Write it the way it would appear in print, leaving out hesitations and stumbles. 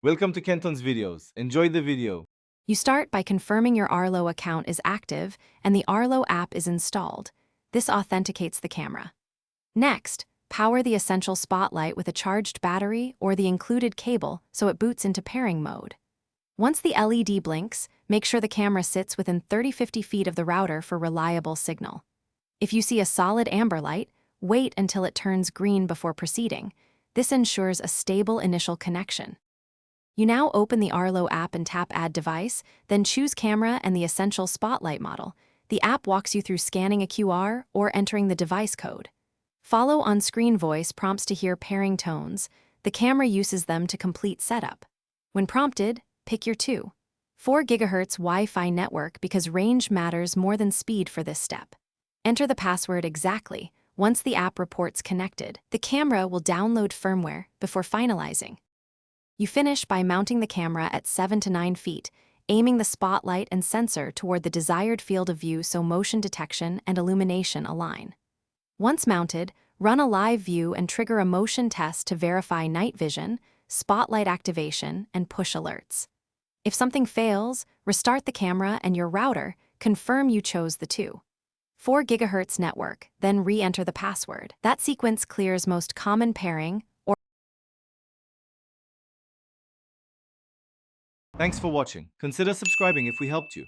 Welcome to Kenton's videos. Enjoy the video. You start by confirming your Arlo account is active and the Arlo app is installed. This authenticates the camera. Next, power the Essential Spotlight with a charged battery or the included cable so it boots into pairing mode. Once the LED blinks, make sure the camera sits within 30-50 feet of the router for reliable signal. If you see a solid amber light, wait until it turns green before proceeding. This ensures a stable initial connection. You now open the Arlo app and tap Add Device, then choose Camera and the Essential Spotlight model. The app walks you through scanning a QR or entering the device code. Follow on-screen voice prompts to hear pairing tones. The camera uses them to complete setup. When prompted, pick your 4 GHz Wi-Fi network because range matters more than speed for this step. Enter the password exactly. Once the app reports connected, the camera will download firmware before finalizing. You finish by mounting the camera at 7 to 9 feet, aiming the spotlight and sensor toward the desired field of view so motion detection and illumination align. Once mounted, run a live view and trigger a motion test to verify night vision, spotlight activation, and push alerts. If something fails, restart the camera and your router, confirm you chose the 4 GHz network, then re-enter the password. That sequence clears most common pairing. Thanks for watching. Consider subscribing if we helped you.